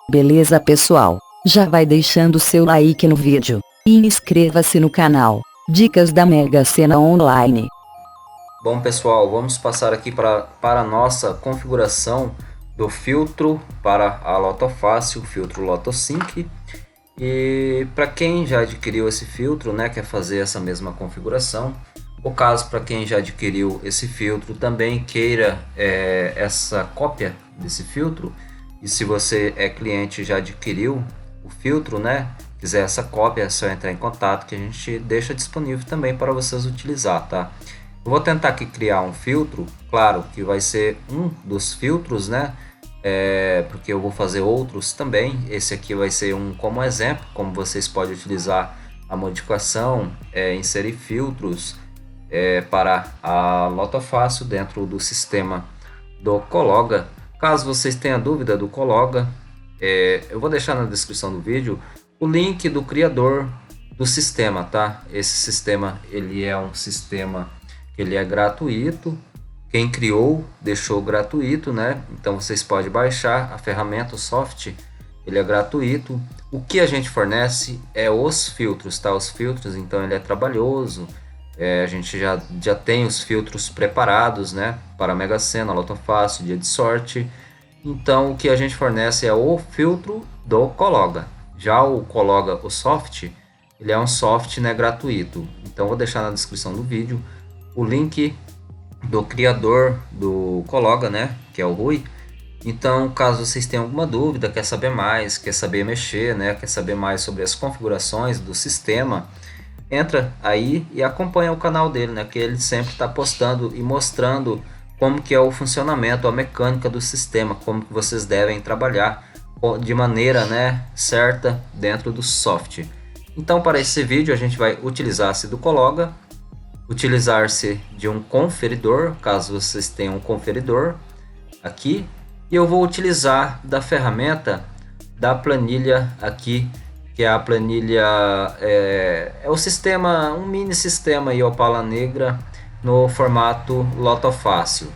Beleza, pessoal? Já vai deixando seu like no vídeo e inscreva-se no canal Dicas da Mega Sena Online. Bom, pessoal, vamos passar aqui para a nossa configuração do filtro para a Loto Fácil, o filtro Loto Sync. E para quem já adquiriu esse filtro, né, quer fazer essa mesma configuração, ou caso para quem já adquiriu esse filtro também queira essa cópia desse filtro, e se você é cliente e já adquiriu o filtro, né, quiser essa cópia, é só entrar em contato que a gente deixa disponível também para vocês utilizar, tá? Eu vou tentar aqui criar um filtro, claro que vai ser um dos filtros, né? Porque eu vou fazer outros também. Esse aqui vai ser um como exemplo, como vocês podem utilizar a modificação, inserir filtros para a Loto Fácil dentro do sistema do Cologa. Caso vocês tenham dúvida do Cologa, eu vou deixar na descrição do vídeo o link do criador do sistema, tá? Esse sistema ele é um sistema que ele é gratuito. Quem criou deixou gratuito, né? Então vocês podem baixar a ferramenta, o software, ele é gratuito. O que a gente fornece é os filtros, tá? Os filtros, então ele é trabalhoso. A gente já tem os filtros preparados, né? Para a Mega Sena, Loto Fácil, Dia de Sorte. Então o que a gente fornece é o filtro do Cologa. Já o Cologa, o software, ele é um software, né, gratuito. Então vou deixar na descrição do vídeo o link do criador do Cologa, né, que é o Rui. Então, caso vocês tenham alguma dúvida, quer saber mais, quer saber mexer, né, quer saber mais sobre as configurações do sistema, entra aí e acompanha o canal dele, né, que ele sempre está postando e mostrando como que é o funcionamento, a mecânica do sistema, como que vocês devem trabalhar de maneira, né, certa dentro do software. Então, para esse vídeo a gente vai utilizar-se do Cologa, utilizar-se de um conferidor, caso vocês tenham um conferidor aqui, e eu vou utilizar da ferramenta da planilha aqui, que é a planilha, é o sistema, um mini sistema aí, Opala Negra, no formato Loto Fácil.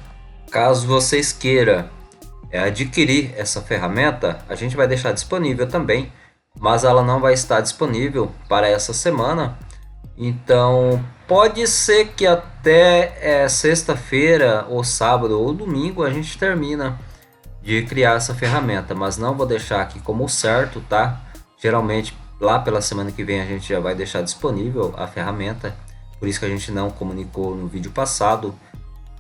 Caso vocês queiram adquirir essa ferramenta, a gente vai deixar disponível também, mas ela não vai estar disponível para essa semana. Então pode ser que até sexta-feira ou sábado ou domingo a gente termina de criar essa ferramenta, mas não vou deixar aqui como certo, tá? Geralmente lá pela semana que vem a gente já vai deixar disponível a ferramenta, por isso que a gente não comunicou no vídeo passado.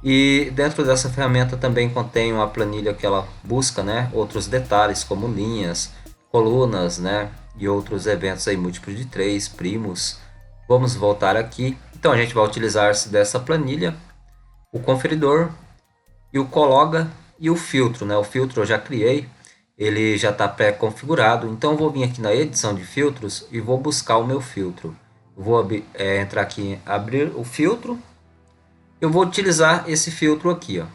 E dentro dessa ferramenta também contém uma planilha que ela busca, né, outros detalhes como linhas, colunas, né, e outros eventos aí múltiplos de 3, primos. Vamos voltar aqui. Então a gente vai utilizar-se dessa planilha, o conferidor e o Cologa e o filtro, né? O filtro eu já criei, ele já está pré-configurado. Então eu vou vir aqui na edição de filtros e vou buscar o meu filtro. Vou entrar aqui, abrir o filtro. Eu vou utilizar esse filtro aqui, ó.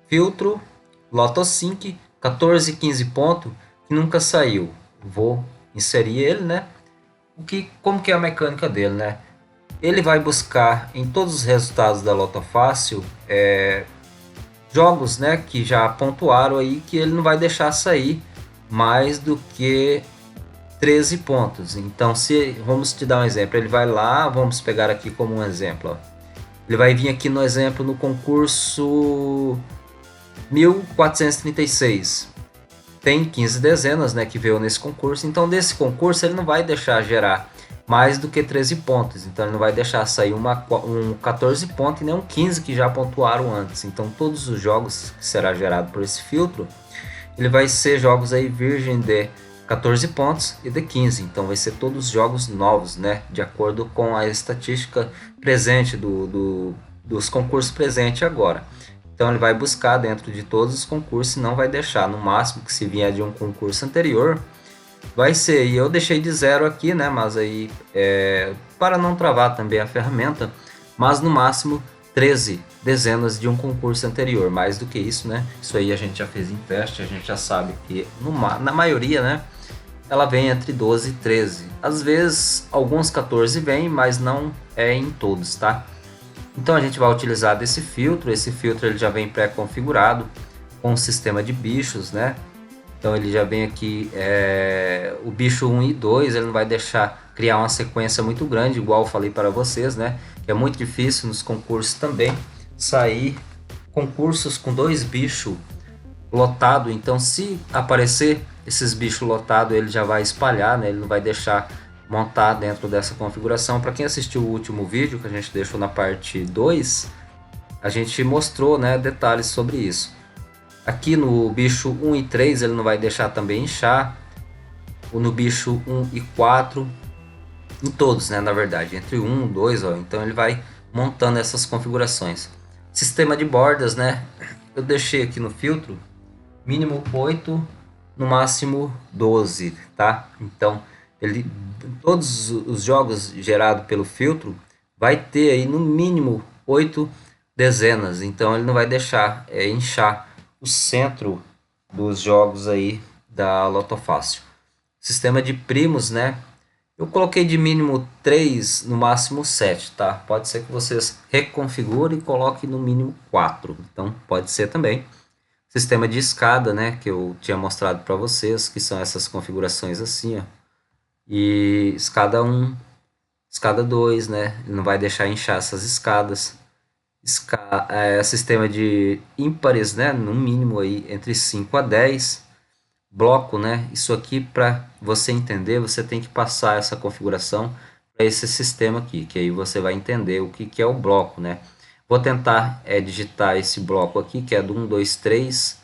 Filtro Loto Sync 1415 ponto, que nunca saiu. Vou inserir ele, né? Como que é a mecânica dele, né? Ele vai buscar em todos os resultados da Loto Fácil jogos, né, que já pontuaram aí, que ele não vai deixar sair mais do que 13 pontos. Então, vamos te dar um exemplo, ele vai lá, vamos pegar aqui como um exemplo, ó. Ele vai vir aqui no exemplo no concurso 1436. Tem 15 dezenas, né, que veio nesse concurso. Então desse concurso ele não vai deixar gerar mais do que 13 pontos. Então ele não vai deixar sair um 14 pontos e nem um 15 que já pontuaram antes. Então todos os jogos que será gerado por esse filtro, ele vai ser jogos aí virgem de 14 pontos e de 15. Então vai ser todos jogos novos, né, de acordo com a estatística presente dos concursos presentes agora. Então ele vai buscar dentro de todos os concursos e não vai deixar, no máximo que se vier de um concurso anterior, vai ser, e eu deixei de 0 aqui, né, mas aí para não travar também a ferramenta, mas no máximo 13 dezenas de um concurso anterior. Mais do que isso, né? Isso aí a gente já fez em teste, a gente já sabe que na maioria, né? Ela vem entre 12 e 13. Às vezes, alguns 14 vêm, mas não é em todos, tá? Então a gente vai utilizar desse filtro. Esse filtro ele já vem pré-configurado com um sistema de bichos, né? Então ele já vem aqui, o bicho 1 e 2, ele não vai deixar criar uma sequência muito grande, igual eu falei para vocês, né? Que é muito difícil nos concursos também sair concursos com 2 bichos lotados. Então se aparecer esses bichos lotados, ele já vai espalhar, né? Ele não vai deixar montar dentro dessa configuração. Para quem assistiu o último vídeo que a gente deixou na parte 2, a gente mostrou, né, detalhes sobre isso. Aqui no bicho 1 e 3 ele não vai deixar também inchar. No bicho 1 e 4, em todos, né, na verdade, entre 1 e 2, ó, então ele vai montando essas configurações. Sistema de bordas, né, eu deixei aqui no filtro mínimo 8, no máximo 12, tá? Então, todos os jogos gerados pelo filtro vai ter aí no mínimo 8 dezenas, então ele não vai deixar inchar o centro dos jogos aí da Loto Fácil. Sistema de primos, né? Eu coloquei de mínimo 3, no máximo 7, tá? Pode ser que vocês reconfigurem e coloquem no mínimo 4. Então, pode ser também. Sistema de escada, né? Que eu tinha mostrado para vocês, que são essas configurações assim, ó. E escada 1, escada 2, né? Ele não vai deixar inchar essas escadas. Sistema de ímpares, né? No mínimo aí entre 5 a 10. Bloco, né? Isso aqui, para você entender, você tem que passar essa configuração para esse sistema aqui, que aí você vai entender o que é o bloco, né? Vou tentar digitar esse bloco aqui, que é do 1, 2, 3,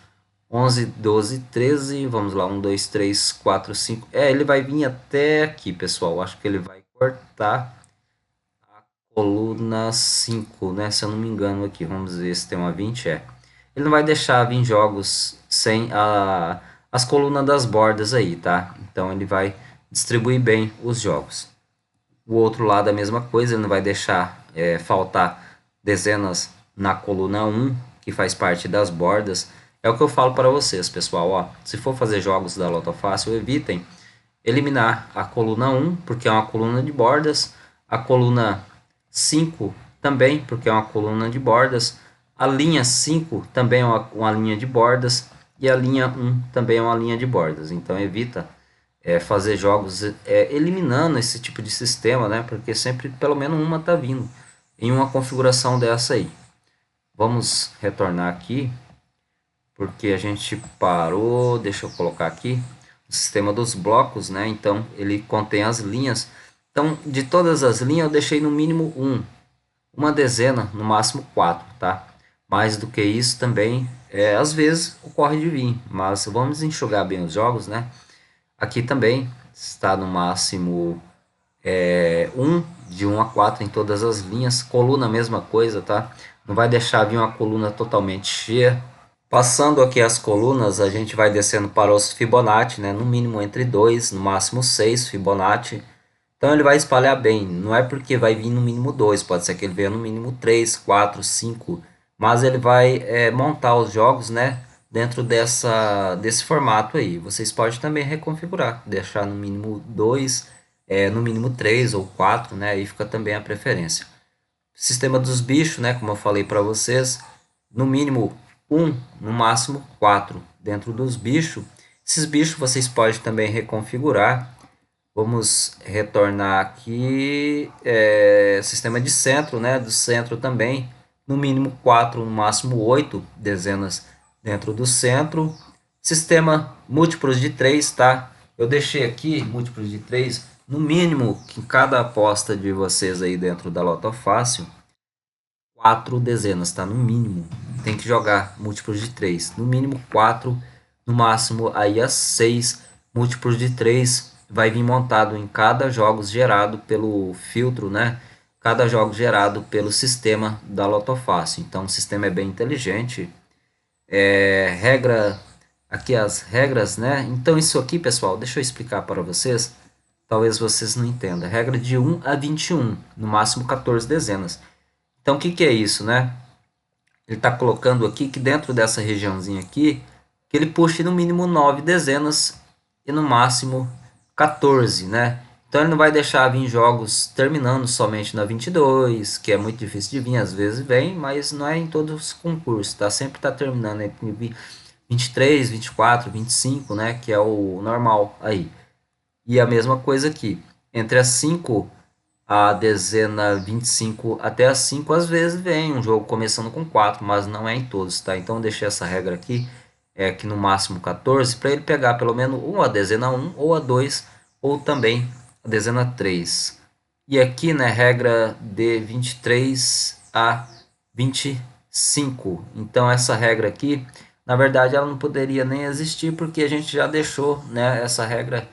11, 12, 13. Vamos lá, 1, 2, 3, 4, 5. Ele vai vir até aqui, pessoal. Acho que ele vai cortar a coluna 5, né? Se eu não me engano aqui. Vamos ver se tem uma 20. Ele não vai deixar vir jogos sem as colunas das bordas aí, tá? Então ele vai distribuir bem os jogos. O outro lado a mesma coisa, ele não vai deixar faltar dezenas na coluna 1, que faz parte das bordas. É o que eu falo para vocês, pessoal, ó. Se for fazer jogos da Loto Fácil, evitem eliminar a coluna 1, porque é uma coluna de bordas, a coluna 5 também, porque é uma coluna de bordas, a linha 5 também é uma linha de bordas, e a linha 1 também é uma linha de bordas. Então evita fazer jogos eliminando esse tipo de sistema, né? Porque sempre pelo menos uma está vindo em uma configuração dessa aí. Vamos retornar aqui, porque a gente parou. Deixa eu colocar aqui o sistema dos blocos, né? Então ele contém as linhas. Então de todas as linhas eu deixei no mínimo uma dezena, no máximo 4, tá? Mais do que isso também às vezes ocorre de vir, mas vamos enxugar bem os jogos, né? Aqui também está no máximo 1, de 1 a 4 em todas as linhas. Coluna, mesma coisa, tá? Não vai deixar vir uma coluna totalmente cheia. Passando aqui as colunas, a gente vai descendo para os Fibonacci, né? No mínimo entre 2, no máximo 6 Fibonacci. Então ele vai espalhar bem. Não é porque vai vir no mínimo 2, pode ser que ele venha no mínimo 3, 4, 5. Mas ele vai montar os jogos, né? Dentro desse formato aí. Vocês podem também reconfigurar, deixar no mínimo 2, no mínimo 3 ou 4, né? Aí fica também a preferência. Sistema dos bichos, né? Como eu falei para vocês, no mínimo 1, no máximo 4 dentro dos bichos. Esses bichos vocês podem também reconfigurar. Vamos retornar aqui, sistema de centro, né? Do centro também, no mínimo 4, no máximo 8 dezenas dentro do centro. Sistema múltiplos de 3, tá? Eu deixei aqui múltiplos de 3, no mínimo, que cada aposta de vocês aí dentro da Loto Fácil, 4 dezenas, tá? No mínimo, tem que jogar múltiplos de 3, no mínimo 4, no máximo aí as 6 múltiplos de 3 vai vir montado em cada jogo gerado pelo filtro, né? Cada jogo gerado pelo sistema da Loto Fácil. Então o sistema é bem inteligente. Aqui as regras, né? Então isso aqui, pessoal, deixa eu explicar para vocês. Talvez vocês não entendam. Regra de 1 a 21, no máximo 14 dezenas. Então, o que que é isso, né? Ele está colocando aqui que dentro dessa regiãozinha aqui, que ele puxe no mínimo 9 dezenas e no máximo 14, né? Então ele não vai deixar vir jogos terminando somente na 22, que é muito difícil de vir, às vezes vem, mas não é em todos os concursos, tá? Sempre está terminando entre 23, 24, 25, né? Que é o normal aí. E a mesma coisa aqui, entre as 5 a dezena 25 até as 5 às vezes vem um jogo começando com 4, mas não é em todos, tá? Então eu deixei essa regra aqui, que no máximo 14, para ele pegar pelo menos a dezena 1 ou a 2 ou também a dezena 3. E aqui, né, regra de 23 a 25. Então essa regra aqui, na verdade ela não poderia nem existir porque a gente já deixou, né, essa regra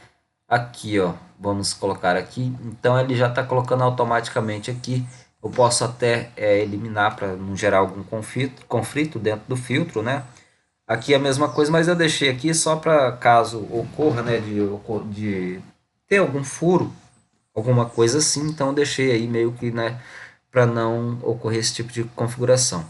aqui, ó. Vamos colocar aqui. Então ele já está colocando automaticamente aqui. Eu posso até eliminar para não gerar algum conflito dentro do filtro, né? Aqui é a mesma coisa, mas eu deixei aqui só para caso ocorra, né, de ter algum furo, alguma coisa assim. Então eu deixei aí meio que, né, para não ocorrer esse tipo de configuração.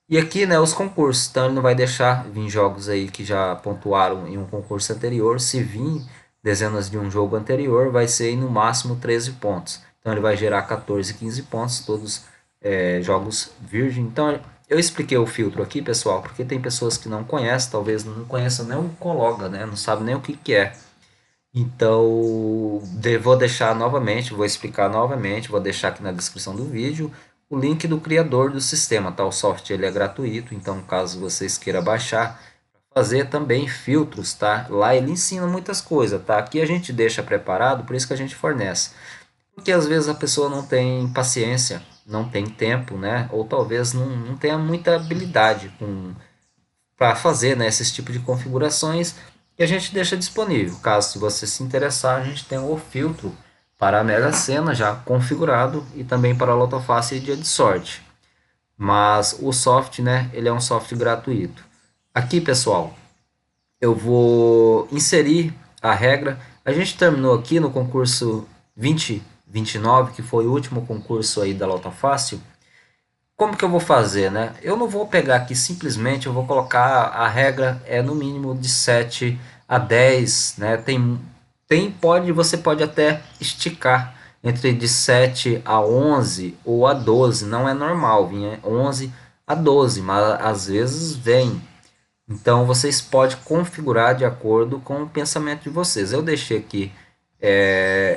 E aqui, né, os concursos. Então ele não vai deixar vir jogos aí que já pontuaram em um concurso anterior. Se vir dezenas de um jogo anterior, vai ser aí no máximo 13 pontos. Então ele vai gerar 14, 15 pontos, todos jogos virgem. Então eu expliquei o filtro aqui, pessoal, porque tem pessoas que não conhecem, talvez não conheçam nem o Cologa, né? Não sabe nem o que é. Então, vou deixar novamente, vou explicar novamente, vou deixar aqui na descrição do vídeo o link do criador do sistema, tá? O software ele é gratuito, então caso vocês queiram baixar, fazer também filtros, tá? Lá ele ensina muitas coisas, tá? Aqui a gente deixa preparado, por isso que a gente fornece. Porque às vezes a pessoa não tem paciência, não tem tempo, né? Ou talvez não tenha muita habilidade para fazer, né, esses tipos de configurações e a gente deixa disponível. Caso se você se interessar, a gente tem o filtro para a Mega Sena já configurado e também para a Lotofácil e Dia de Sorte. Mas o software, né, ele é um software gratuito. Aqui, pessoal, eu vou inserir a regra. A gente terminou aqui no concurso 2029, que foi o último concurso aí da Lotofácil. Como que eu vou fazer, né? Eu não vou pegar aqui simplesmente, eu vou colocar a regra no mínimo de 7 a 10, né? Você pode até esticar entre de 7 a 11 ou a 12, não é normal, vinha 11 a 12, mas às vezes vem. Então vocês podem configurar de acordo com o pensamento de vocês. Eu deixei aqui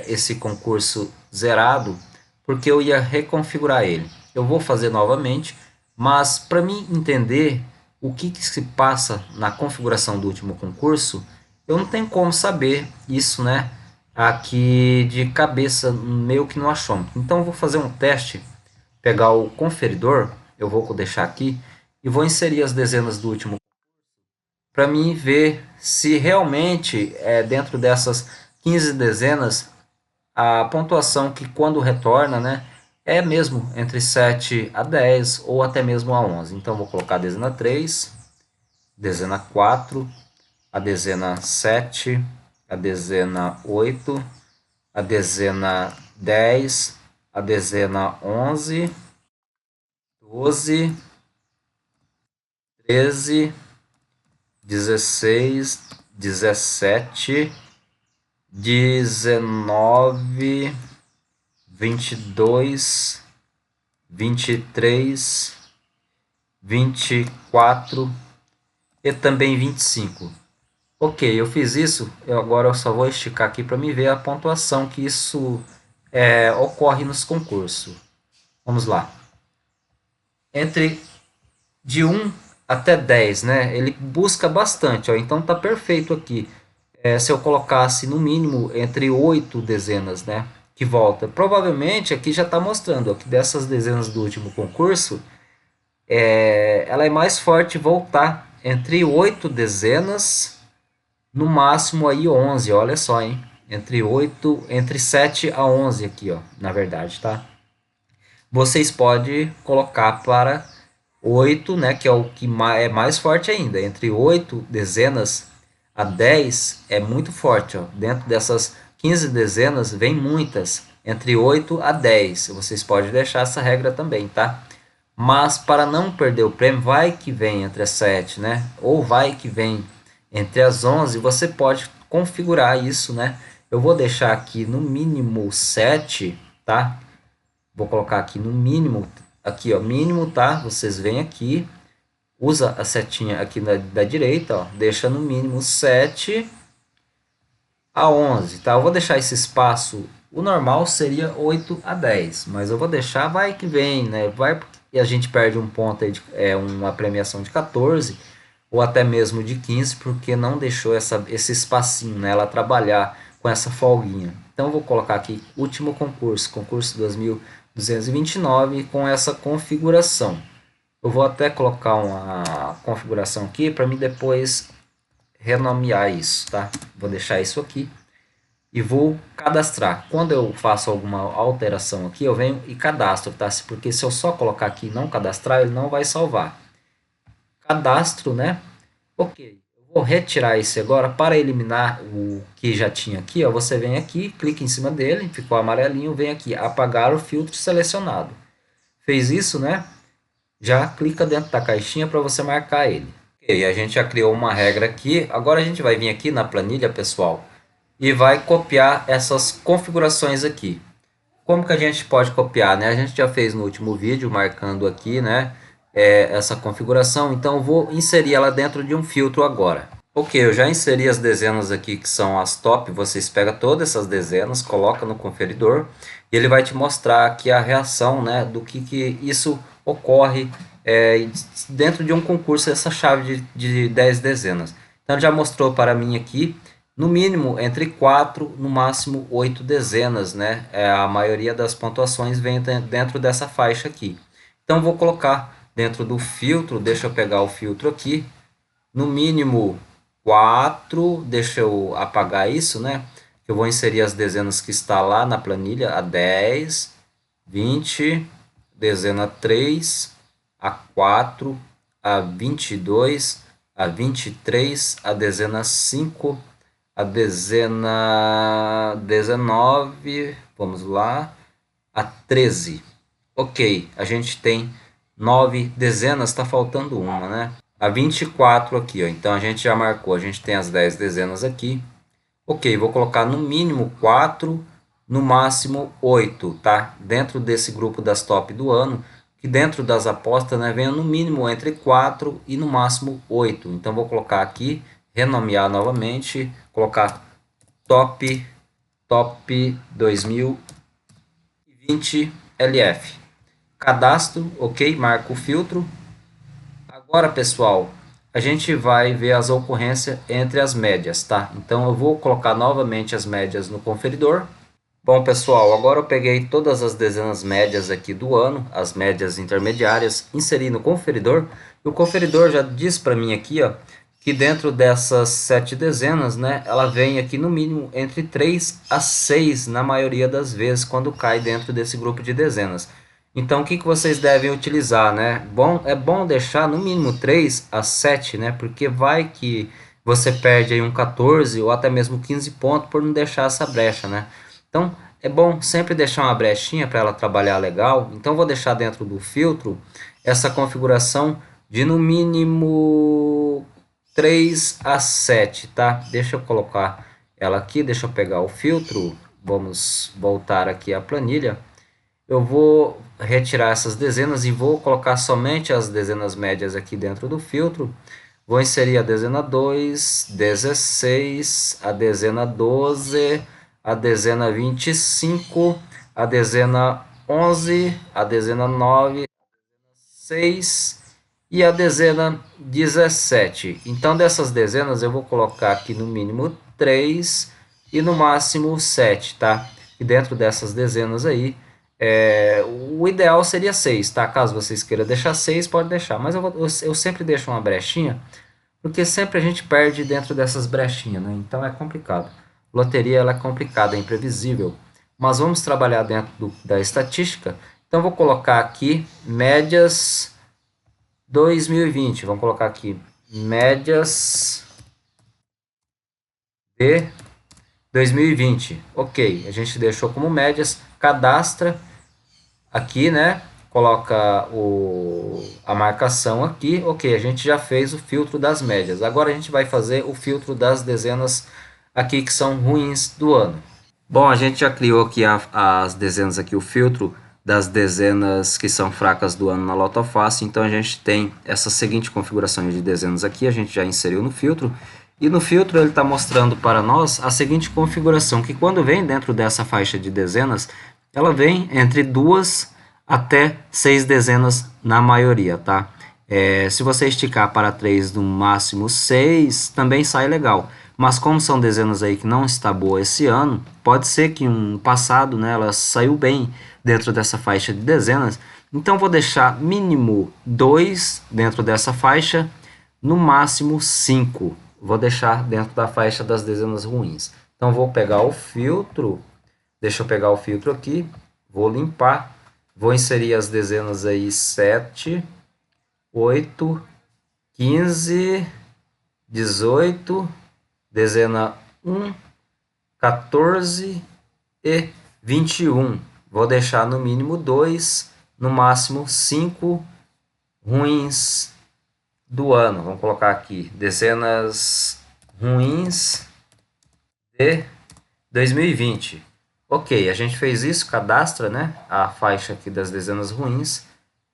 esse concurso zerado porque eu ia reconfigurar ele. Eu vou fazer novamente, mas para mim entender o que se passa na configuração do último concurso, eu não tenho como saber isso, né? Aqui de cabeça, meio que no achômetro. Então eu vou fazer um teste, pegar o conferidor, eu vou deixar aqui, e vou inserir as dezenas do último para mim ver se realmente dentro dessas 15 dezenas a pontuação que quando retorna, né, é mesmo entre 7 a 10 ou até mesmo a 11. Então vou colocar a dezena 3, dezena 4, a dezena 7, a dezena 8, a dezena 10, a dezena 11, 12, 13, 16, 17, 19, 22, 23, 24 e também 25. Ok, eu fiz isso, agora eu só vou esticar aqui para me ver a pontuação que isso ocorre nos concursos. Vamos lá. Entre de 1 até 10, né? Ele busca bastante, ó, então tá perfeito aqui. Se eu colocasse no mínimo entre 8 dezenas, né? Que volta. Provavelmente aqui já está mostrando ó, que dessas dezenas do último concurso, ela é mais forte voltar entre 8 dezenas, no máximo aí 11, olha só, hein? Entre 7 a 11 aqui, ó, na verdade, tá? Vocês podem colocar para 8, né, que é o que é mais forte ainda. Entre 8 dezenas a 10 é muito forte. Ó. Dentro dessas 15 dezenas, vem muitas entre 8 a 10. Vocês podem deixar essa regra também, tá? Mas para não perder o prêmio, vai que vem entre as 7, né? Ou vai que vem entre as 11, você pode configurar isso, né? Eu vou deixar aqui no mínimo 7, tá? Vou colocar aqui no mínimo, aqui ó, mínimo, tá? Vocês vêm aqui, usa a setinha aqui da direita, ó, deixa no mínimo 7 a 11, tá? Eu vou deixar esse espaço, o normal seria 8 a 10, mas eu vou deixar, vai que vem, né? Vai e a gente perde um ponto aí, uma premiação de 14 ou até mesmo de 15, porque não deixou esse espacinho, né? Ela trabalhar com essa folguinha. Então eu vou colocar aqui último concurso, concurso 2229 com essa configuração. Eu vou até colocar uma configuração aqui para mim depois renomear isso, tá? Vou deixar isso aqui e vou cadastrar. Quando eu faço alguma alteração aqui, eu venho e cadastro, tá? Porque se eu só colocar aqui e não cadastrar, ele não vai salvar. Cadastro, né? Ok. Eu vou retirar esse agora para eliminar o que já tinha aqui, ó. Você vem aqui, clica em cima dele, ficou amarelinho, vem aqui, apagar o filtro selecionado. Fez isso, né? Já clica dentro da caixinha para você marcar ele. Ok, a gente já criou uma regra aqui. Agora a gente vai vir aqui na planilha, pessoal, e vai copiar essas configurações aqui. Como que a gente pode copiar, né? A gente já fez no último vídeo, marcando aqui, né, essa configuração. Então eu vou inserir ela dentro de um filtro agora. Ok, eu já inseri as dezenas aqui que são as top. Vocês pegam todas essas dezenas, coloca no conferidor e ele vai te mostrar aqui a reação, né, do que isso ocorre dentro de um concurso, essa chave de 10 dezenas. Então já mostrou para mim aqui, no mínimo entre 4, no máximo 8 dezenas, né? A maioria das pontuações vem dentro dessa faixa aqui. Então vou colocar dentro do filtro, deixa eu pegar o filtro aqui, no mínimo 4, deixa eu apagar isso, né? Eu vou inserir as dezenas que está lá na planilha, a 10, 20, dezena 3, a 4, a 22, a 23, a dezena 5, a dezena 19, vamos lá, a 13. Ok, a gente tem 9 dezenas, está faltando uma, né? A 24 aqui, ó, então a gente já marcou, a gente tem as 10 dezenas aqui. Ok, vou colocar no mínimo 4, no máximo 8, tá? Dentro desse grupo das top do ano, que dentro das apostas, né, venha no mínimo entre 4 e no máximo 8. Então vou colocar aqui, renomear novamente, colocar top 2020 LF. Cadastro, ok, marco o filtro. Agora, pessoal, a gente vai ver as ocorrências entre as médias, tá? Então eu vou colocar novamente as médias no conferidor. Bom, pessoal, agora eu peguei todas as dezenas médias aqui do ano, as médias intermediárias, inseri no conferidor. E o conferidor já diz para mim aqui, ó, que dentro dessas 7 dezenas, né, ela vem aqui no mínimo entre 3 a 6 na maioria das vezes quando cai dentro desse grupo de dezenas. Então, o que vocês devem utilizar, né? É bom deixar no mínimo 3 a 7, né? Porque vai que você perde aí um 14 ou até mesmo 15 pontos por não deixar essa brecha, né? Então, é bom sempre deixar uma brechinha para ela trabalhar legal. Então, vou deixar dentro do filtro essa configuração de no mínimo 3 a 7, tá? Deixa eu colocar ela aqui, deixa eu pegar o filtro. Vamos voltar aqui à planilha. Eu vou retirar essas dezenas e vou colocar somente as dezenas médias aqui dentro do filtro. Vou inserir a dezena 2, 16, a dezena 12, a dezena 25, a dezena 11, a dezena 9, 6 e a dezena 17. Então, dessas dezenas eu vou colocar aqui no mínimo 3 e no máximo 7, tá? E dentro dessas dezenas aí, o ideal seria 6, tá? Caso vocês queiram deixar 6, pode deixar. Mas eu sempre deixo uma brechinha, porque sempre a gente perde dentro dessas brechinhas, né? Então é complicado. Loteria ela é complicada, é imprevisível. Mas vamos trabalhar dentro da estatística. Então vou colocar aqui médias 2020. Vamos colocar aqui médias de 2020. Ok, a gente deixou como médias. cadastra aqui, né? Coloca a marcação aqui. Ok, a gente já fez o filtro das médias. Agora a gente vai fazer o filtro das dezenas aqui que são ruins do ano. Bom, a gente já criou aqui as dezenas aqui, o filtro das dezenas que são fracas do ano na Loto Fácil. Então a gente tem essa seguinte configuração de dezenas aqui, a gente já inseriu no filtro. E no filtro ele está mostrando para nós a seguinte configuração, que quando vem dentro dessa faixa de dezenas, ela vem entre 2 até 6 dezenas na maioria, tá? Se você esticar para 3, no máximo 6, também sai legal. Mas como são dezenas aí que não está boa esse ano, pode ser que um passado, né, ela saiu bem dentro dessa faixa de dezenas. Então vou deixar mínimo 2 dentro dessa faixa, no máximo 5. Vou deixar dentro da faixa das dezenas ruins. Então vou pegar o filtro, deixa eu pegar o filtro aqui, vou limpar, vou inserir as dezenas aí 7, 8, 15, 18, dezena 1, 14 e 21. Vou deixar no mínimo 2, no máximo 5 ruins do ano. Vamos colocar aqui dezenas ruins de 2020. Ok, a gente fez isso, cadastra, né, a faixa aqui das dezenas ruins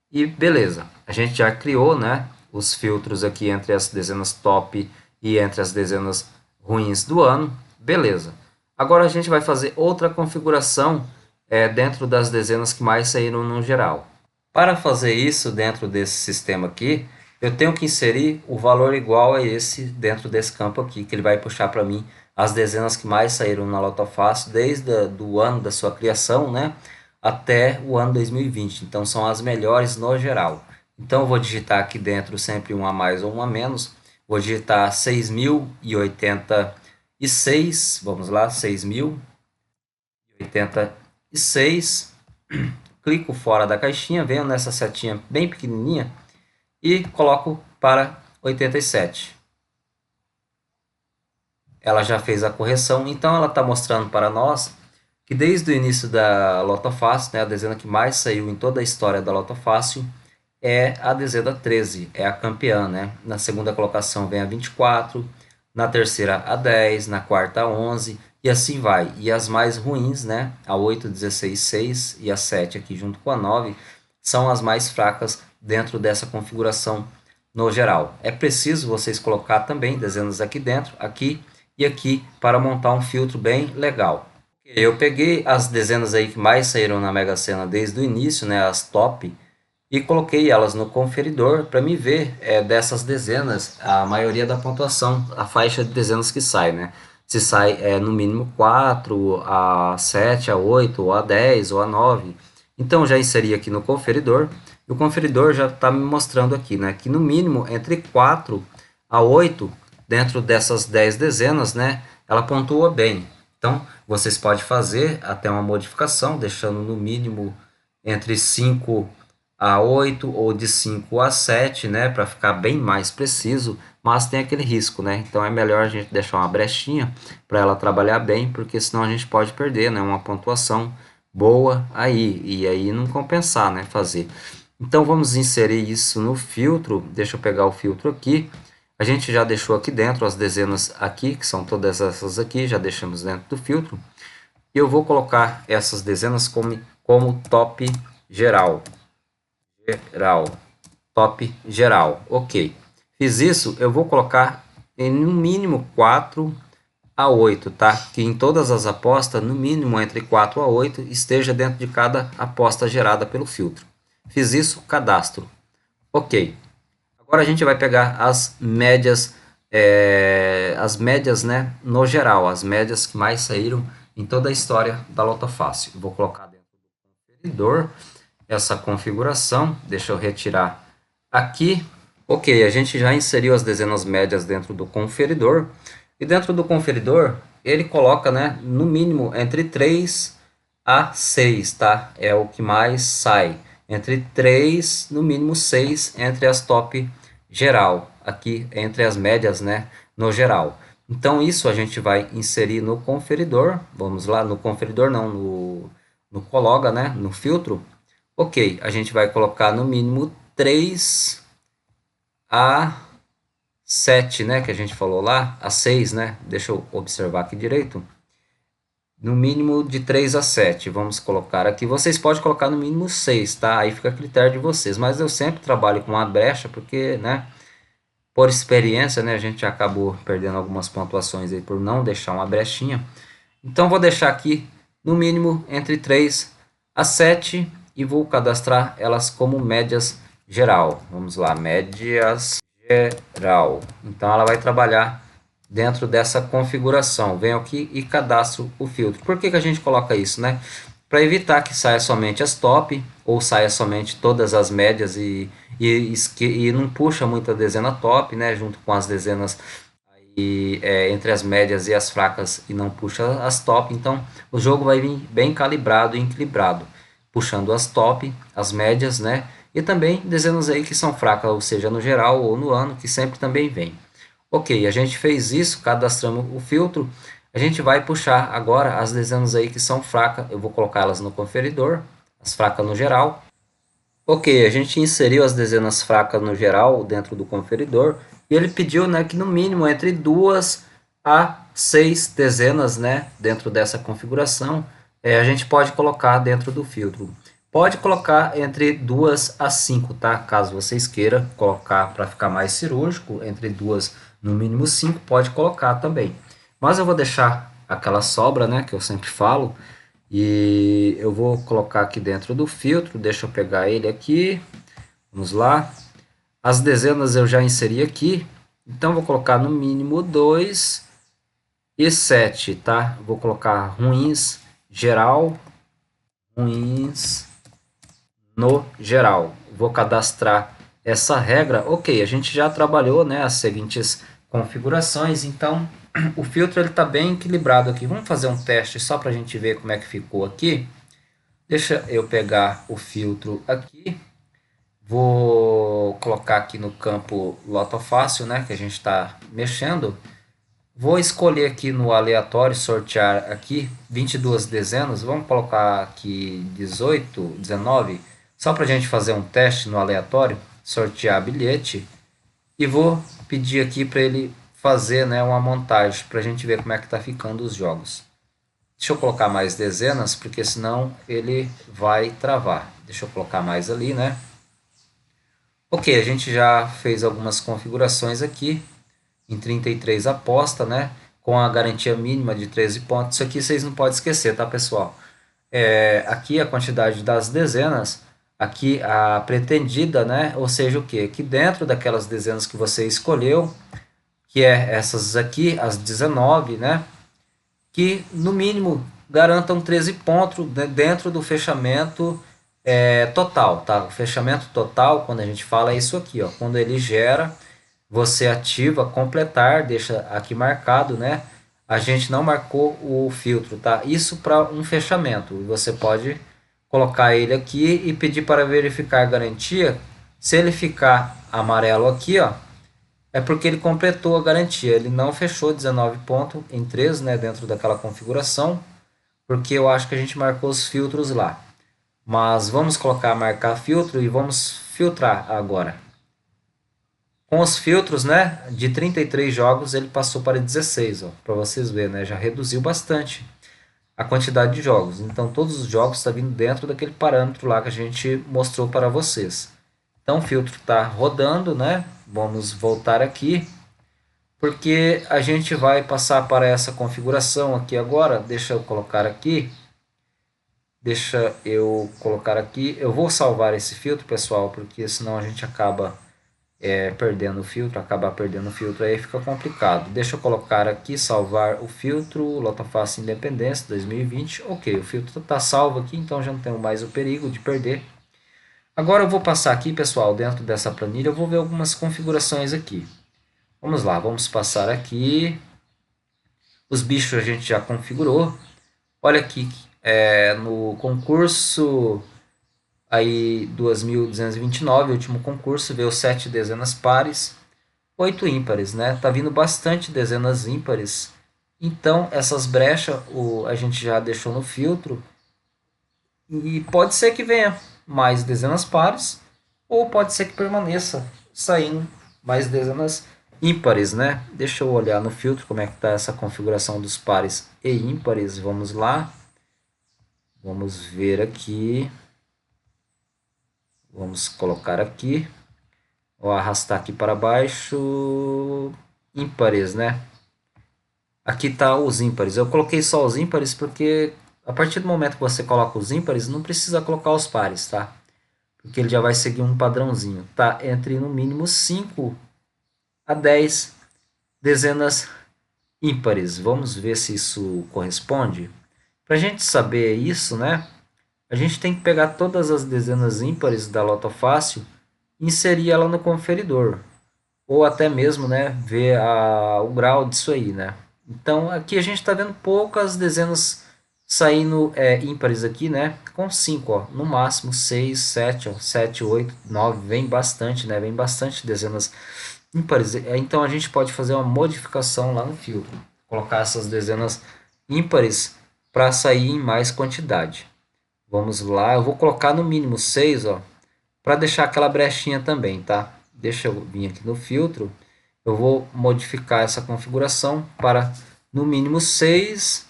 e beleza. A gente já criou, né, os filtros aqui entre as dezenas top e entre as dezenas ruins do ano, beleza. Agora a gente vai fazer outra configuração dentro das dezenas que mais saíram no geral. Para fazer isso dentro desse sistema aqui, eu tenho que inserir o valor igual a esse dentro desse campo aqui, que ele vai puxar para mim as dezenas que mais saíram na Loto Fácil desde o ano da sua criação, né, até o ano 2020. Então são as melhores no geral. Então eu vou digitar aqui dentro sempre um a mais ou um a menos. Vou digitar 6.086, vamos lá, 6.086, clico fora da caixinha, venho nessa setinha bem pequenininha e coloco para 87. Ela já fez a correção, então ela está mostrando para nós que desde o início da Loto Fácil, né, a dezena que mais saiu em toda a história da Loto Fácil, é a dezena 13, é a campeã, né? Na segunda colocação vem a 24, na terceira a 10, na quarta a 11 e assim vai. E as mais ruins, né? A 8, 16, 6 e a 7 aqui junto com a 9 são as mais fracas dentro dessa configuração no geral. É preciso vocês colocar também dezenas aqui dentro, aqui e aqui para montar um filtro bem legal. Eu peguei as dezenas aí que mais saíram na Mega Sena desde o início, né? As top, e coloquei elas no conferidor para me ver dessas dezenas a maioria da pontuação, a faixa de dezenas que sai, né? Se sai no mínimo 4, a 7, a 8, ou a 10, ou a 9. Então já inseri aqui no conferidor, e o conferidor já está me mostrando aqui, né, que no mínimo entre 4 a 8, dentro dessas 10 dezenas, né, ela pontua bem. Então vocês podem fazer até uma modificação, deixando no mínimo entre 5 a 8 ou de 5 a 7, né, para ficar bem mais preciso, mas tem aquele risco, né? Então é melhor a gente deixar uma brechinha para ela trabalhar bem, porque senão a gente pode perder, né, uma pontuação boa aí, e aí não compensar, né, fazer. Então vamos inserir isso no filtro. Deixa eu pegar o filtro aqui. A gente já deixou aqui dentro as dezenas aqui, que são todas essas aqui, já deixamos dentro do filtro. E eu vou colocar essas dezenas como top geral. Top geral, ok. Fiz isso, eu vou colocar em no mínimo 4 a 8, tá? Que em todas as apostas, no mínimo entre 4 a 8, esteja dentro de cada aposta gerada pelo filtro. Fiz isso, cadastro. Ok. Agora a gente vai pegar as médias, né, no geral, as médias que mais saíram em toda a história da Loto Fácil. Vou colocar dentro do conferidor essa configuração, deixa eu retirar aqui. Ok, a gente já inseriu as dezenas médias dentro do conferidor, e dentro do conferidor ele coloca, né, no mínimo entre 3 a 6, tá? É o que mais sai, entre 3, no mínimo 6, entre as top geral, aqui entre as médias, né, no geral. Então isso a gente vai inserir no conferidor, vamos lá, no conferidor não, no no Cologa, né, no filtro. Ok, a gente vai colocar no mínimo 3 a 7, né, que a gente falou lá, a 6, né, deixa eu observar aqui direito. No mínimo de 3 a 7, vamos colocar aqui. Vocês podem colocar no mínimo 6, tá? Aí fica a critério de vocês. Mas eu sempre trabalho com uma brecha, porque, né, por experiência, né, a gente já acabou perdendo algumas pontuações aí por não deixar uma brechinha. Então, vou deixar aqui no mínimo entre 3 a 7 e vou cadastrar elas como médias geral. Vamos lá, médias geral. Então, ela vai trabalhar dentro dessa configuração. Venho aqui e cadastro o filtro. Por que a gente coloca isso, né? Para evitar que saia somente as top ou saia somente todas as médias e não puxa muita dezena top, né? Junto com as dezenas aí, entre as médias e as fracas e não puxa as top. Então o jogo vai vir bem calibrado e equilibrado, puxando as top, as médias, né? E também dezenas aí que são fracas, ou seja, no geral ou no ano, que sempre também vem. Ok, a gente fez isso, cadastramos o filtro. A gente vai puxar agora as dezenas aí que são fracas. Eu vou colocá-las no conferidor, as fracas no geral. Ok, a gente inseriu as dezenas fracas no geral dentro do conferidor. E ele pediu, né, que no mínimo entre 2 a 6 dezenas, né, dentro dessa configuração, a gente pode colocar dentro do filtro. Pode colocar entre 2 a 5, tá? Caso vocês queiram colocar para ficar mais cirúrgico, entre 2 no mínimo 5, pode colocar também. Mas eu vou deixar aquela sobra, né, que eu sempre falo, e eu vou colocar aqui dentro do filtro. Deixa eu pegar ele aqui, vamos lá. As dezenas eu já inseri aqui, então vou colocar no mínimo 2 e 7, tá? Vou colocar ruins geral, ruins no geral. Vou cadastrar essa regra. Ok, a gente já trabalhou, né, as seguintes configurações, então o filtro ele está bem equilibrado aqui. Vamos fazer um teste só para a gente ver como é que ficou aqui. Deixa eu pegar o filtro aqui. Vou colocar aqui no campo Loto Fácil, né, que a gente está mexendo. Vou escolher aqui no aleatório, sortear aqui 22 dezenas. Vamos colocar aqui 18, 19, só para a gente fazer um teste no aleatório. Sortear bilhete. E vou pedir aqui para ele fazer, né, uma montagem, para a gente ver como é que está ficando os jogos. Deixa eu colocar mais dezenas, porque senão ele vai travar. Deixa eu colocar mais ali, né? Ok, a gente já fez algumas configurações aqui em 33 aposta, né? Com a garantia mínima de 13 pontos. Isso aqui vocês não podem esquecer, tá, pessoal? Aqui a quantidade das dezenas, aqui a pretendida, né? Ou seja, o que? Que dentro daquelas dezenas que você escolheu, que é essas aqui, as 19, né? Que no mínimo garantam 13 pontos dentro do fechamento total, tá? O fechamento total, quando a gente fala, é isso aqui, ó. Quando ele gera, você ativa completar, deixa aqui marcado, né? A gente não marcou o filtro, tá? Isso para um fechamento. Você pode colocar ele aqui e pedir para verificar a garantia. Se ele ficar amarelo aqui, ó, é porque ele completou a garantia. Ele não fechou 19 pontos em 3, né, dentro daquela configuração, porque eu acho que a gente marcou os filtros lá. Mas vamos colocar marcar filtro e vamos filtrar agora. Com os filtros, né, de 33 jogos ele passou para 16, ó, para vocês verem, né, já reduziu bastante a quantidade de jogos. Então todos os jogos estão vindo dentro daquele parâmetro lá que a gente mostrou para vocês. Então o filtro está rodando, né? Vamos voltar aqui, porque a gente vai passar para essa configuração aqui agora. Deixa eu colocar aqui. Deixa eu colocar aqui. Eu vou salvar esse filtro, pessoal, porque senão a gente acaba perdendo o filtro, aí fica complicado. Deixa eu colocar aqui, salvar o filtro, Lotofácil Independência 2020. Ok, o filtro está salvo aqui, então já não tenho mais o perigo de perder. Agora eu vou passar aqui, pessoal, dentro dessa planilha, eu vou ver algumas configurações aqui. Vamos lá, vamos passar aqui. Os bichos a gente já configurou. Olha aqui, no concurso aí 2.229, o último concurso, veio 7 dezenas pares, 8 ímpares, né? Tá vindo bastante dezenas ímpares. Então, essas brechas a gente já deixou no filtro. E pode ser que venha mais dezenas pares, ou pode ser que permaneça saindo mais dezenas ímpares, né? Deixa eu olhar no filtro como é que está essa configuração dos pares e ímpares. Vamos lá. Vamos ver aqui. Vamos colocar aqui. Vou arrastar aqui para baixo. Ímpares, né? Aqui está os ímpares. Eu coloquei só os ímpares porque a partir do momento que você coloca os ímpares, não precisa colocar os pares, tá? Porque ele já vai seguir um padrãozinho. Tá entre no mínimo 5 a 10 dezenas ímpares. Vamos ver se isso corresponde. Para a gente saber isso, né? A gente tem que pegar todas as dezenas ímpares da Loto Fácil e inserir ela no conferidor. Ou até mesmo, né, ver o grau disso aí, né? Então aqui a gente está vendo poucas dezenas saindo ímpares aqui, né? Com 5, ó, no máximo 6, 7, ó, 7, 8, 9, vem bastante, né? Vem bastante dezenas ímpares. Então a gente pode fazer uma modificação lá no filtro, colocar essas dezenas ímpares para sair em mais quantidade. Vamos lá, eu vou colocar no mínimo 6, ó, para deixar aquela brechinha também, tá? Deixa eu vir aqui no filtro, eu vou modificar essa configuração para no mínimo 6,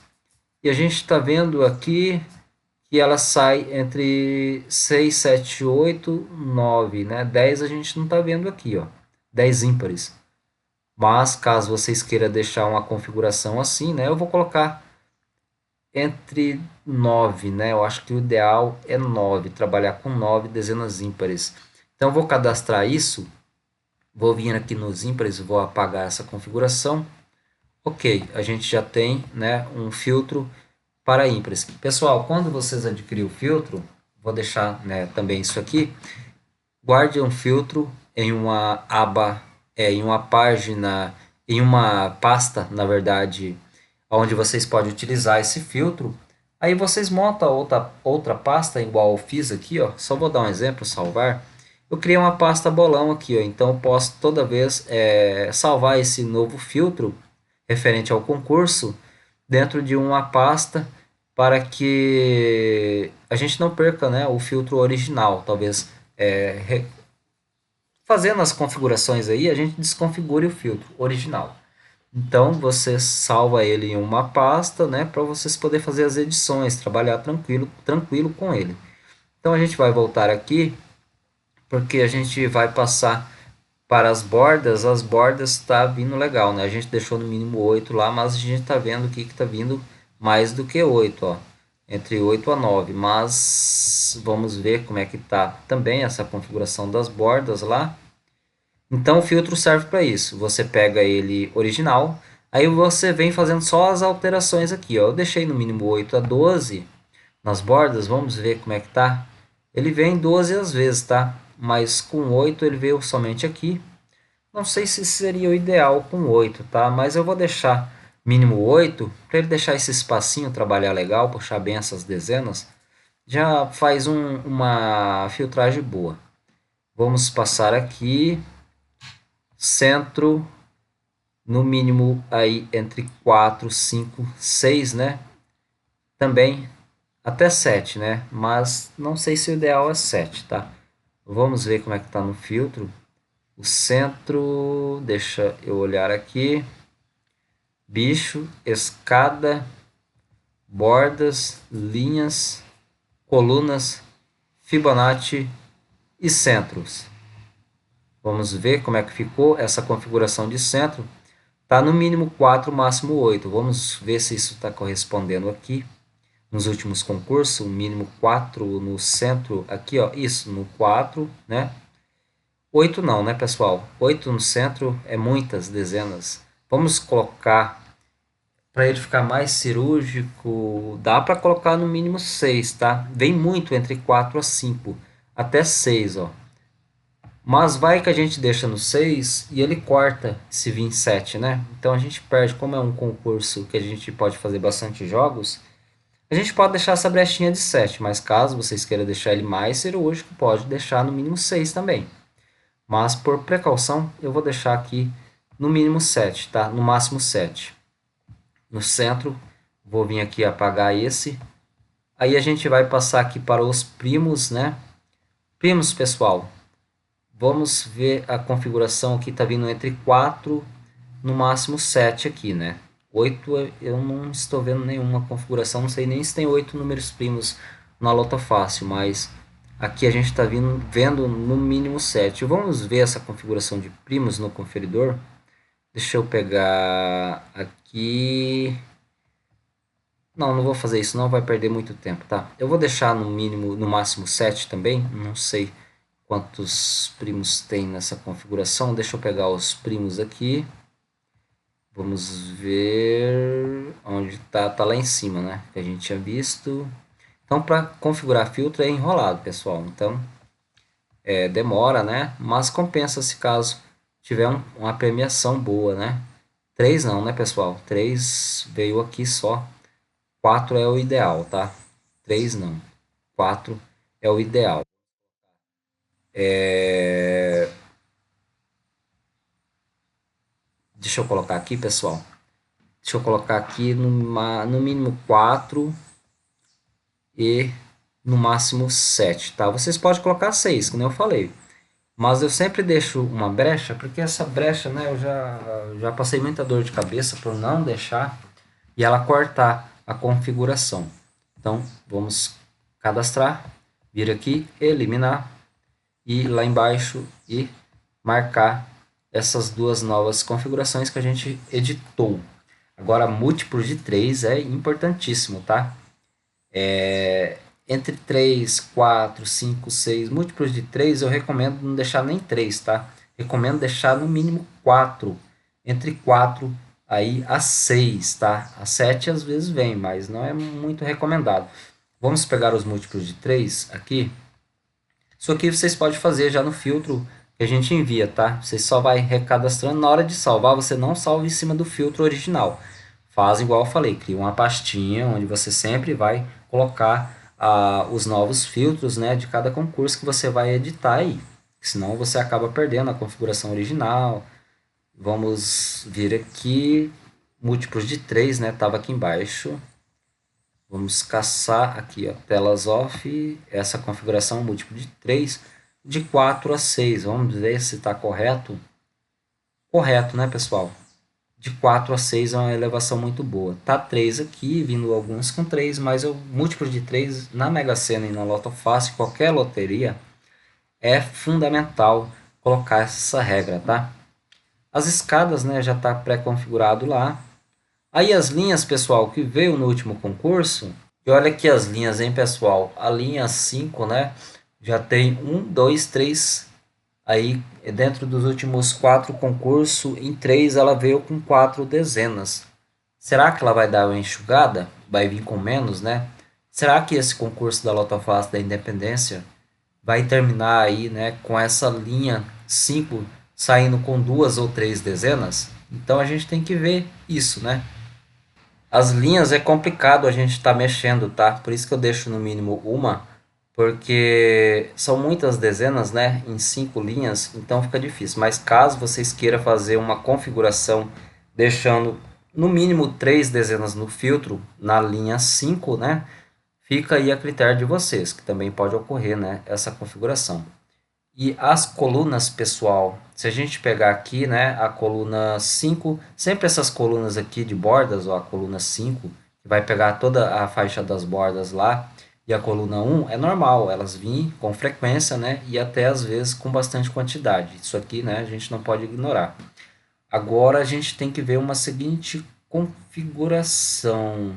e a gente está vendo aqui que ela sai entre 6, 7, 8, 9, né? 10 a gente não está vendo aqui, ó, 10 ímpares. Mas caso vocês queiram deixar uma configuração assim, né, eu vou colocar entre 9, né? Eu acho que o ideal é 9, trabalhar com 9 dezenas ímpares. Então, eu vou cadastrar isso, vou vir aqui nos ímpares, vou apagar essa configuração. Ok, a gente já tem, né, um filtro para ímpares. Pessoal, quando vocês adquirirem o filtro, vou deixar, né, também isso aqui, guarde um filtro em uma aba, em uma página, em uma pasta, na verdade, onde vocês podem utilizar esse filtro. Aí vocês montam outra pasta, igual eu fiz aqui, ó. Só vou dar um exemplo, salvar. Eu criei uma pasta bolão aqui, ó. Então eu posso toda vez salvar esse novo filtro referente ao concurso dentro de uma pasta para que a gente não perca, né, o filtro original. Talvez fazendo as configurações aí, a gente desconfigure o filtro original. Então você salva ele em uma pasta, né, para vocês poderem fazer as edições, trabalhar tranquilo com ele. Então a gente vai voltar aqui, porque a gente vai passar para as bordas está vindo legal, né? A gente deixou no mínimo 8 lá, mas a gente está vendo aqui que está vindo mais do que 8, ó, entre 8 a 9, mas vamos ver como é que está também essa configuração das bordas lá. Então o filtro serve para isso. Você pega ele original, aí você vem fazendo só as alterações aqui, ó. Eu deixei no mínimo 8 a 12 nas bordas, vamos ver como é que tá. Ele vem 12 às vezes, tá? Mas com 8 ele veio somente aqui. Não sei se seria o ideal com 8, tá? Mas eu vou deixar mínimo 8 para ele deixar esse espacinho trabalhar legal, puxar bem essas dezenas. Já faz uma filtragem boa. Vamos passar aqui. Centro, no mínimo aí entre 4, 5, 6, né? Também até 7, né? Mas não sei se o ideal é 7, tá? Vamos ver como é que tá no filtro. O centro, deixa eu olhar aqui. Bicho, escada, bordas, linhas, colunas, Fibonacci e centros. Vamos ver como é que ficou essa configuração de centro. Está no mínimo 4, máximo 8. Vamos ver se isso está correspondendo aqui. Nos últimos concursos, o mínimo 4 no centro. Aqui, ó, isso, no 4, né? 8 não, né, pessoal? 8 no centro é muitas dezenas. Vamos colocar, para ele ficar mais cirúrgico, dá para colocar no mínimo 6, tá? Vem muito entre 4 a 5, até 6, ó. Mas vai que a gente deixa no 6 e ele corta se vir 7, né? Então a gente perde, como é um concurso que a gente pode fazer bastante jogos, a gente pode deixar essa brechinha de 7, mas caso vocês queiram deixar ele mais cirúrgico, pode deixar no mínimo 6 também. Mas por precaução, eu vou deixar aqui no mínimo 7, tá? No máximo 7. No centro, vou vir aqui apagar esse. Aí a gente vai passar aqui para os primos, né? Primos, pessoal, vamos ver a configuração aqui, tá vindo entre 4, no máximo 7 aqui, né? 8 eu não estou vendo nenhuma configuração, não sei nem se tem 8 números primos na Loto Fácil, mas aqui a gente está vendo no mínimo 7. Vamos ver essa configuração de primos no conferidor. Deixa eu pegar aqui. Não vou fazer isso, não vai perder muito tempo, tá? Eu vou deixar no mínimo, no máximo 7 também, não sei quantos primos tem nessa configuração. Deixa eu pegar os primos aqui. Vamos ver onde tá, tá lá em cima, né? Que a gente tinha visto. Então, para configurar filtro é enrolado, pessoal. Então, demora, né? Mas compensa se caso tiver uma premiação boa, né? 3 não, né, pessoal? 3 veio aqui só. 4 é o ideal, tá? 3 não. 4 é o ideal. Deixa eu colocar aqui, pessoal. Deixa eu colocar aqui no mínimo 4 e no máximo 7, tá? Vocês podem colocar 6, como eu falei. Mas eu sempre deixo uma brecha, porque essa brecha, né, eu já passei muita dor de cabeça por não deixar e ela cortar a configuração. Então, vamos cadastrar, vir aqui, eliminar e lá embaixo e marcar essas duas novas configurações que a gente editou. Agora, múltiplos de 3 é importantíssimo, tá? Entre 3, 4, 5, 6, múltiplos de 3 eu recomendo não deixar nem 3, tá? Recomendo deixar no mínimo 4, entre 4 aí a 6, tá? A 7 às vezes vem, mas não é muito recomendado. Vamos pegar os múltiplos de 3 aqui. Isso aqui vocês podem fazer já no filtro que a gente envia, tá? Você só vai recadastrando. Na hora de salvar, você não salva em cima do filtro original. Faz igual eu falei, cria uma pastinha onde você sempre vai colocar os novos filtros, né, de cada concurso que você vai editar aí. Senão você acaba perdendo a configuração original. Vamos vir aqui, múltiplos de 3, né, estava aqui embaixo. Vamos caçar aqui, ó, telas off, essa configuração múltiplo de 3, de 4 a 6. Vamos ver se está correto. Correto, né, pessoal? De 4 a 6 é uma elevação muito boa. Tá 3 aqui, vindo alguns com 3, mas o múltiplo de 3 na Mega Sena e na Loto Fácil, qualquer loteria, é fundamental colocar essa regra, tá? As escadas, né, já está pré-configurado lá. Aí as linhas, pessoal, que veio no último concurso, e olha aqui as linhas, hein, pessoal? A linha 5, né, já tem 1, 2, 3, aí dentro dos últimos 4 concursos, em 3 ela veio com 4 dezenas. Será que ela vai dar uma enxugada? Vai vir com menos, né? Será que esse concurso da Loto Fácil da Independência vai terminar aí, né, com essa linha 5 saindo com 2 ou 3 dezenas? Então a gente tem que ver isso, né? As linhas é complicado a gente estar mexendo, tá? Por isso que eu deixo no mínimo uma, porque são muitas dezenas, né? Em 5 linhas, então fica difícil. Mas caso vocês queiram fazer uma configuração deixando no mínimo 3 dezenas no filtro, na linha 5, né? Fica aí a critério de vocês, que também pode ocorrer, né? Essa configuração. E as colunas, pessoal, se a gente pegar aqui, né, a coluna 5, sempre essas colunas aqui de bordas, ó, a coluna 5, que vai pegar toda a faixa das bordas lá, e a coluna 1 é normal, elas vêm com frequência, né, e até às vezes com bastante quantidade. Isso aqui, né, a gente não pode ignorar. Agora a gente tem que ver uma seguinte configuração.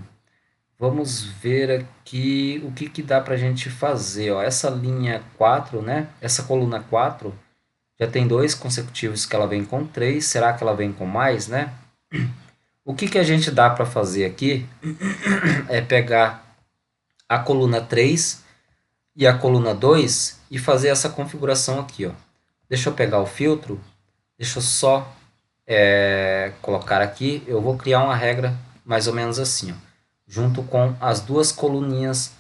Vamos ver aqui o que dá para a gente fazer. Ó. Essa linha 4, né? Essa coluna 4, já tem 2 consecutivos que ela vem com 3. Será que ela vem com mais, né? O que a gente dá para fazer aqui é pegar a coluna 3 e a coluna 2 e fazer essa configuração aqui. Ó. Deixa eu pegar o filtro. Deixa eu só colocar aqui. Eu vou criar uma regra mais ou menos assim, ó, junto com as duas coluninhas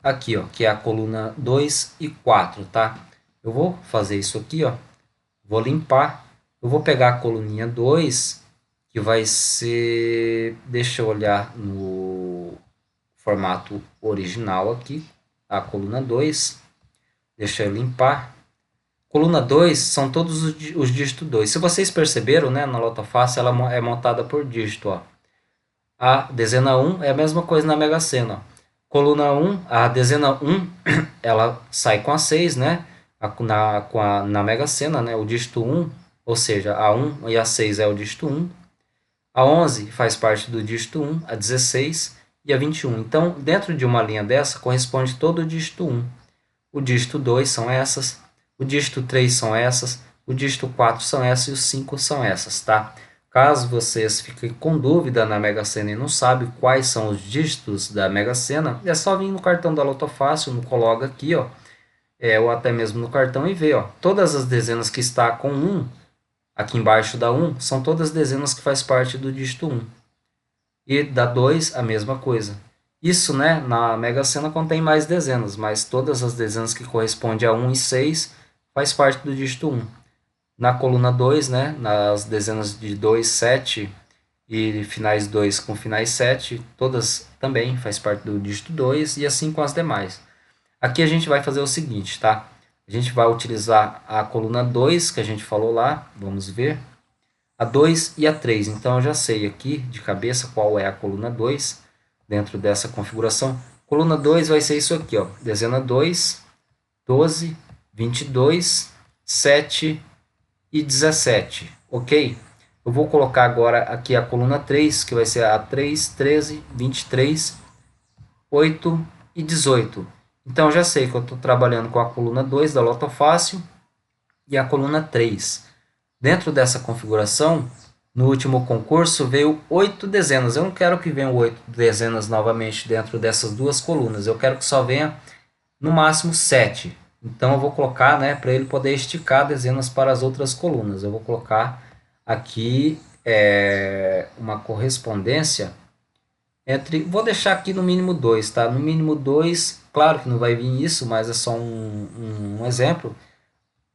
aqui, ó, que é a coluna 2 e 4, tá? Eu vou fazer isso aqui, ó, vou limpar, eu vou pegar a coluninha 2, que vai ser, deixa eu olhar no formato original aqui, a coluna 2. Deixa eu limpar. Coluna 2 são todos os dígitos 2. Se vocês perceberam, né, na Loto Fácil ela é montada por dígito. Ó. A dezena 1 é a mesma coisa na Mega Sena. Ó. Coluna 1, a dezena 1, ela sai com a 6, né? Na Mega Sena, né? O dígito 1, ou seja, a 1 e a 6 é o dígito 1. A 11 faz parte do dígito 1, a 16 e a 21. Então, dentro de uma linha dessa, corresponde todo o dígito 1. O dígito 2 são essas, o dígito 3 são essas, o dígito 4 são essas e os 5 são essas, tá? Caso vocês fiquem com dúvida na Mega Sena e não sabem quais são os dígitos da Mega Sena, é só vir no cartão da Loto Fácil, no Cologa aqui, ó, ou até mesmo no cartão e ver, ó, todas as dezenas que está com 1, aqui embaixo da 1, são todas dezenas que faz parte do dígito 1. E da 2, a mesma coisa. Isso, né, na Mega Sena contém mais dezenas, mas todas as dezenas que correspondem a 1 e 6 faz parte do dígito 1. Na coluna 2, né, nas dezenas de 2, 7 e finais 2 com finais 7, todas também faz parte do dígito 2 e assim com as demais. Aqui a gente vai fazer o seguinte, tá? A gente vai utilizar a coluna 2 que a gente falou lá, vamos ver, a 2 e a 3. Então eu já sei aqui de cabeça qual é a coluna 2 dentro dessa configuração. Coluna 2 vai ser isso aqui, ó, dezena 2, 12, 22, 7 e 17, ok? Eu vou colocar agora aqui a coluna 3, que vai ser a 3, 13, 23, 8 e 18. Então, eu já sei que eu estou trabalhando com a coluna 2 da Loto Fácil e a coluna 3. Dentro dessa configuração, no último concurso, veio 8 dezenas. Eu não quero que venham 8 dezenas novamente dentro dessas duas colunas. Eu quero que só venha, no máximo, 7. Então, eu vou colocar, né, para ele poder esticar dezenas para as outras colunas. Eu vou colocar aqui uma correspondência entre... Vou deixar aqui no mínimo 2, tá? No mínimo 2, claro que não vai vir isso, mas é só um exemplo,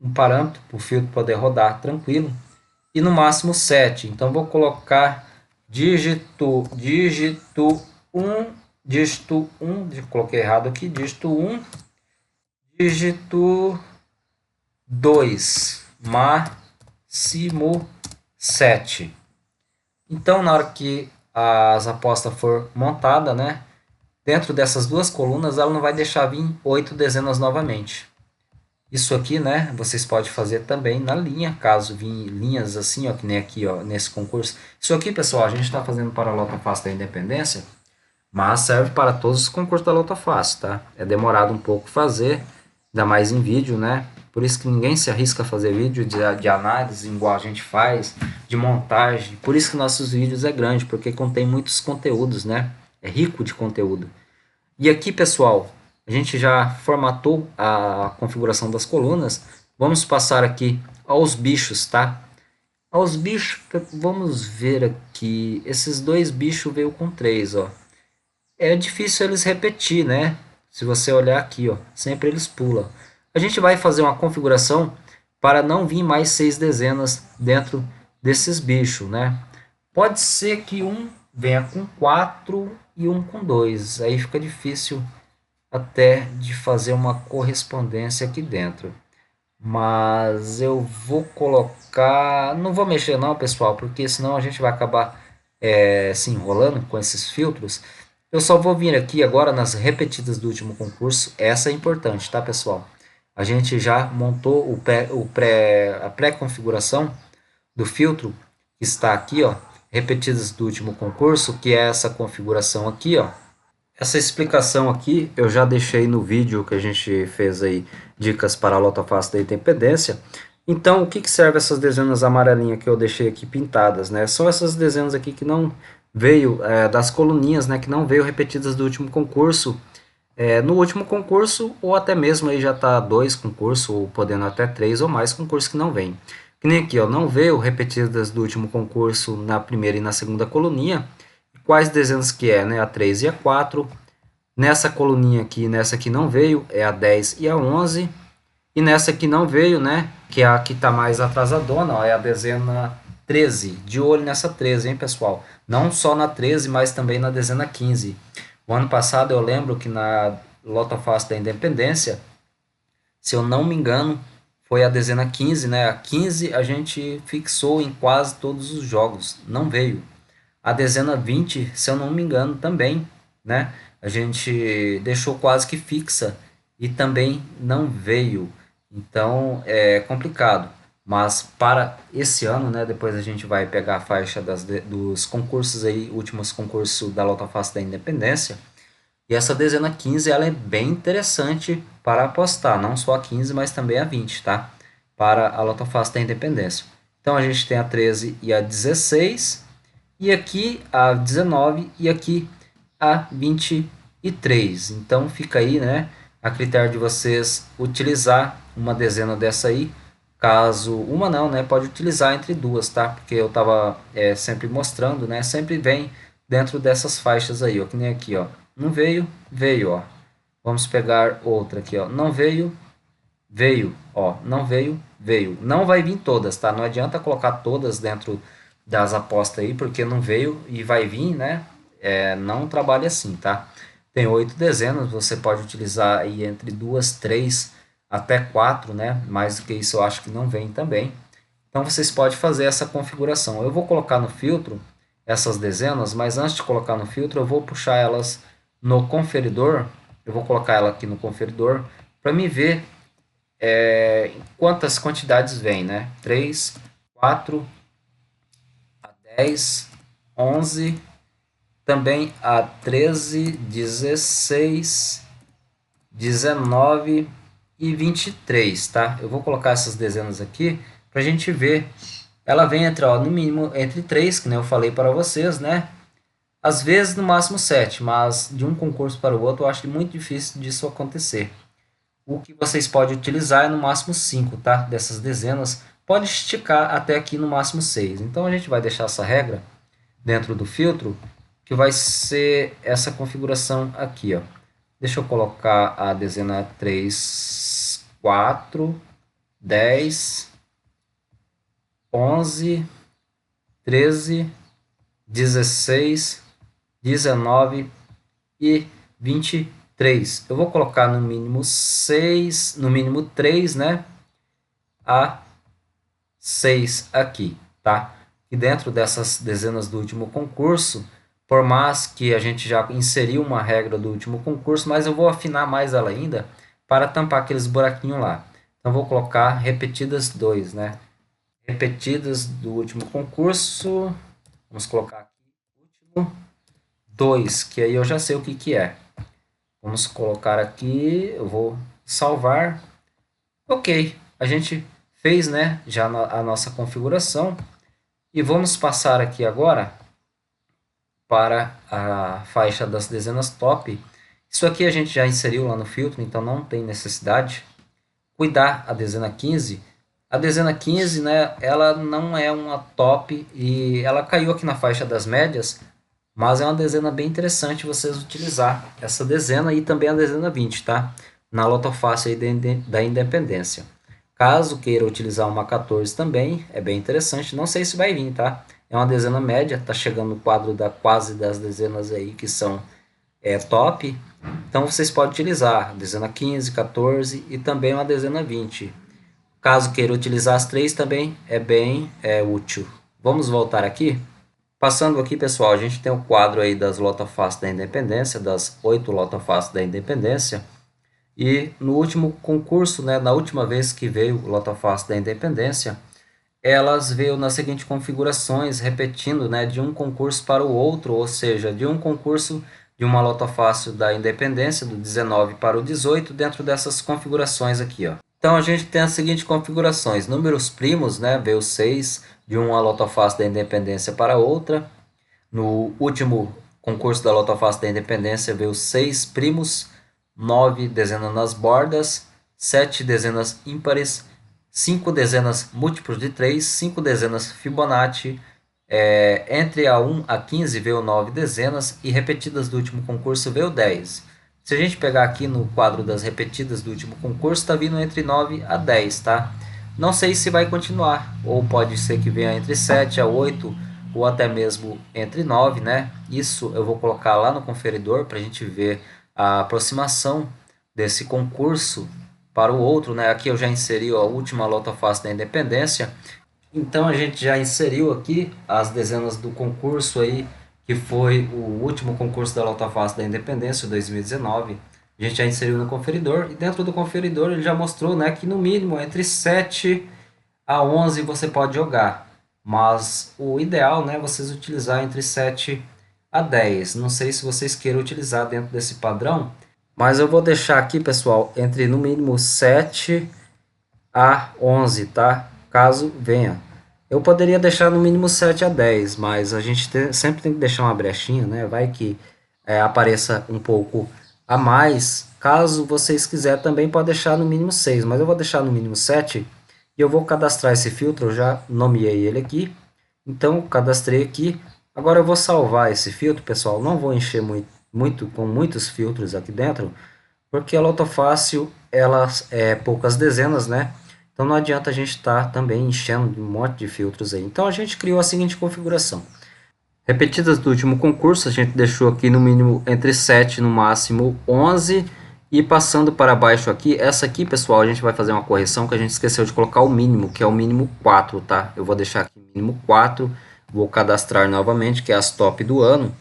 um parâmetro para o filtro poder rodar tranquilo. E no máximo 7. Então, vou colocar dígito 1, coloquei errado aqui, dígito 1, dígito 2, máximo 7. Então, na hora que as apostas for montada, né, dentro dessas duas colunas, ela não vai deixar vir 8 dezenas novamente. Isso aqui, né, vocês podem fazer também na linha, caso vir linhas assim, ó, que nem aqui, ó, nesse concurso. Isso aqui, pessoal, a gente está fazendo para a Loto Fácil da Independência, mas serve para todos os concursos da Loto Fácil, tá? É demorado um pouco fazer, ainda mais em vídeo, né? Por isso que ninguém se arrisca a fazer vídeo de análise, igual a gente faz, de montagem. Por isso que nossos vídeos é grande, porque contém muitos conteúdos, né? É rico de conteúdo. E aqui, pessoal, a gente já formatou a configuração das colunas. Vamos passar aqui aos bichos, tá? Aos bichos, vamos ver aqui. Esses dois bichos veio com 3, ó. É difícil eles repetir, né? Se você olhar aqui, ó, sempre eles pulam. A gente vai fazer uma configuração para não vir mais 6 dezenas dentro desses bichos, né? Pode ser que um venha com 4 e um com 2. Aí fica difícil até de fazer uma correspondência aqui dentro. Mas eu vou colocar... Não vou mexer não, pessoal, porque senão a gente vai acabar se enrolando com esses filtros. Eu só vou vir aqui agora nas repetidas do último concurso. Essa é importante, tá, pessoal? A gente já montou a pré-configuração do filtro, que está aqui, ó, repetidas do último concurso, que é essa configuração aqui, ó. Essa explicação aqui eu já deixei no vídeo que a gente fez aí, dicas para a Loto Fácil da Independência. Então, o que serve essas dezenas amarelinhas que eu deixei aqui pintadas, né? São essas dezenas aqui que não veio das coluninhas, né? Que não veio repetidas do último concurso. No último concurso, ou até mesmo aí já está 2 concursos, ou podendo até 3 ou mais concursos que não vem. Que nem aqui, ó, não veio repetidas do último concurso na primeira e na segunda coluninha. Quais dezenas que é, né? A 3 e a 4. Nessa coluninha aqui, nessa aqui não veio, é a 10 e a 11. E nessa aqui não veio, né? Que é a que está mais atrasadona, ó, é a dezena 13. De olho nessa 13, hein, pessoal? Não só na 13, mas também na dezena 15. O ano passado eu lembro que na Loto Fácil da Independência, se eu não me engano, foi a dezena 15, né? A 15 a gente fixou em quase todos os jogos, não veio. A dezena 20, se eu não me engano, também, né? A gente deixou quase que fixa e também não veio. Então é complicado. Mas para esse ano, né? Depois a gente vai pegar a faixa dos concursos aí, últimos concursos da Loto Fácil da Independência. E essa dezena 15 ela é bem interessante para apostar, não só a 15, mas também a 20, tá? Para a Loto Fácil da Independência. Então a gente tem a 13 e a 16, e aqui a 19 e aqui a 23. Então fica aí, né, a critério de vocês utilizar uma dezena dessa aí. Caso uma não, né, pode utilizar entre duas, tá? Porque eu tava sempre mostrando, né, sempre vem dentro dessas faixas aí, ó, que nem aqui, ó. Não veio, veio, ó. Vamos pegar outra aqui, ó. Não veio, veio, ó. Não veio, veio. Não vai vir todas, tá? Não adianta colocar todas dentro das apostas aí, porque não veio e vai vir, né? Não trabalha assim, tá? Tem 8 dezenas, você pode utilizar aí entre 2, 3 até 4, né? Mais do que isso eu acho que não vem também. Então vocês podem fazer essa configuração. Eu vou colocar no filtro essas dezenas, mas antes de colocar no filtro eu vou puxar elas no conferidor. Eu vou colocar ela aqui no conferidor para me ver quantas quantidades vem, né? 3, 4, 10, 11, também a 13, 16, 19 e 23, tá? Eu vou colocar essas dezenas aqui para a gente ver. Ela vem entre, ó, no mínimo entre 3, que nem eu falei para vocês, né? Às vezes no máximo 7, mas de um concurso para o outro eu acho muito difícil disso acontecer. O que vocês podem utilizar é no máximo 5, tá? Dessas dezenas. Pode esticar até aqui no máximo 6. Então a gente vai deixar essa regra dentro do filtro, que vai ser essa configuração aqui, ó. Deixa eu colocar a dezena 3, 4, 10, 11, 13, 16, 19 e 23. Eu vou colocar no mínimo 6, no mínimo 3, né? A 6 aqui, tá? E dentro dessas dezenas do último concurso, por mais que a gente já inseriu uma regra do último concurso, mas eu vou afinar mais ela ainda para tampar aqueles buraquinhos lá. Então vou colocar repetidas 2, né? Repetidas do último concurso. Vamos colocar aqui último 2, que aí eu já sei o que que é. Vamos colocar aqui, eu vou salvar. Ok, a gente fez, né, já a nossa configuração. E vamos passar aqui agora para a faixa das dezenas top. Isso aqui a gente já inseriu lá no filtro, então não tem necessidade. Cuidar a dezena 15. A dezena 15, né, ela não é uma top e ela caiu aqui na faixa das médias, mas é uma dezena bem interessante vocês utilizar essa dezena e também a dezena 20, tá? Na Loto Fácil aí da Independência. Caso queira utilizar uma 14 também, é bem interessante. Não sei se vai vir, tá? É uma dezena média, tá chegando no quadro da quase das dezenas aí que são top. Então vocês podem utilizar a dezena 15, 14 e também uma dezena 20. Caso queira utilizar as três também é bem útil. Vamos voltar aqui. Passando aqui, pessoal, a gente tem o quadro aí das Loto Fácil da Independência, das 8 Loto Fácil da Independência. E no último concurso, né, na última vez que veio o Loto Fácil da Independência, elas veio nas seguintes configurações, repetindo, né, de um concurso para o outro, ou seja, de um concurso de uma Loto Fácil da Independência, do 19 para o 18, dentro dessas configurações aqui, ó. Então a gente tem as seguintes configurações: números primos, né, veio 6 de uma Loto Fácil da Independência para outra. No último concurso da Loto Fácil da Independência veio 6 primos, 9 dezenas nas bordas, 7 dezenas ímpares, 5 dezenas múltiplos de 3, 5 dezenas Fibonacci, entre a 1 a 15 veio 9 dezenas e repetidas do último concurso veio 10. Se a gente pegar aqui no quadro das repetidas do último concurso, está vindo entre 9 a 10, tá? Não sei se vai continuar, ou pode ser que venha entre 7 a 8 ou até mesmo entre 9, né? Isso eu vou colocar lá no conferidor para a gente ver a aproximação desse concurso para o outro, né? Aqui eu já inseri a última Loto Fácil da Independência. Então a gente já inseriu aqui as dezenas do concurso aí, que foi o último concurso da Loto Fácil da Independência 2019. A gente já inseriu no conferidor e dentro do conferidor ele já mostrou, né, que no mínimo entre 7 a 11 você pode jogar. Mas o ideal, né, vocês utilizar entre 7 a 10. Não sei se vocês queiram utilizar dentro desse padrão, mas eu vou deixar aqui, pessoal, entre no mínimo 7 a 11, tá? Caso venha. Eu poderia deixar no mínimo 7 a 10, mas a gente sempre tem que deixar uma brechinha, né? Vai que apareça um pouco a mais. Caso vocês quiserem também pode deixar no mínimo 6, mas eu vou deixar no mínimo 7 e eu vou cadastrar esse filtro, eu já nomeei ele aqui. Então, cadastrei aqui. Agora eu vou salvar esse filtro, pessoal. Não vou encher muito com muitos filtros aqui dentro, porque a Loto Fácil, elas poucas dezenas, né? Então não adianta a gente estar também enchendo um monte de filtros aí. Então a gente criou a seguinte configuração. Repetidas do último concurso, a gente deixou aqui no mínimo entre 7 no máximo 11. E passando para baixo aqui, essa aqui, pessoal, a gente vai fazer uma correção que a gente esqueceu de colocar o mínimo, que é o mínimo 4, tá? Eu vou deixar aqui mínimo 4, vou cadastrar novamente, que é as top do ano.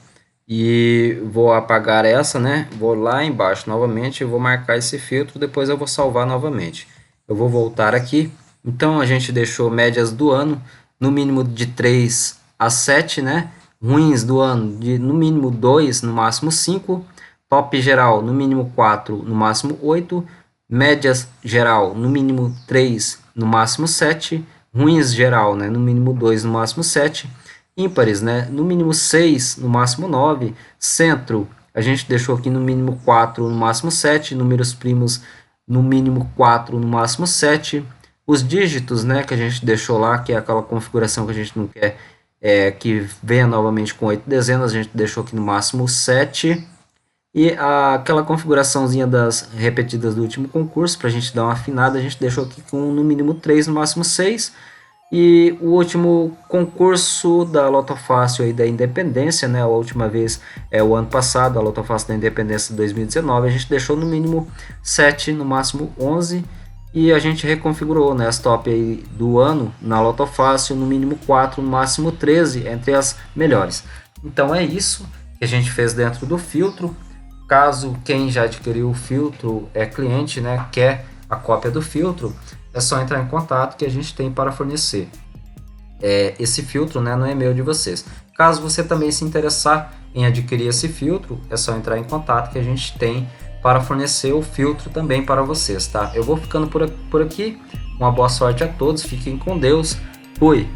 E vou apagar essa, né? Vou lá embaixo novamente, vou marcar esse filtro, depois eu vou salvar novamente. Eu vou voltar aqui. Então a gente deixou médias do ano no mínimo de 3 a 7, né? Ruins do ano no mínimo 2, no máximo 5. Top geral no mínimo 4, no máximo 8. Médias geral no mínimo 3, no máximo 7. Ruins geral, né? No mínimo 2, no máximo 7. Ímpares, né? No mínimo 6, no máximo 9. Centro, a gente deixou aqui no mínimo 4, no máximo 7. Números primos no mínimo 4, no máximo 7. Os dígitos, né, que a gente deixou lá, que é aquela configuração que a gente não quer que venha novamente com 8 dezenas, a gente deixou aqui no máximo 7. E aquela configuraçãozinha das repetidas do último concurso, para a gente dar uma afinada, a gente deixou aqui com no mínimo 3, no máximo 6. E o último concurso da Loto Fácil aí da Independência, né? A última vez o ano passado, a Loto Fácil da Independência de 2019, a gente deixou no mínimo 7, no máximo 11. E a gente reconfigurou, né, as top aí do ano na Loto Fácil, no mínimo 4, no máximo 13, entre as melhores. Então é isso que a gente fez dentro do filtro. Caso quem já adquiriu o filtro é cliente, né, quer a cópia do filtro, é só entrar em contato que a gente tem para fornecer. Esse filtro, né, não é meu, de vocês. Caso você também se interessar em adquirir esse filtro, é só entrar em contato que a gente tem para fornecer o filtro também para vocês, tá? Eu vou ficando por aqui. Uma boa sorte a todos, fiquem com Deus. Fui!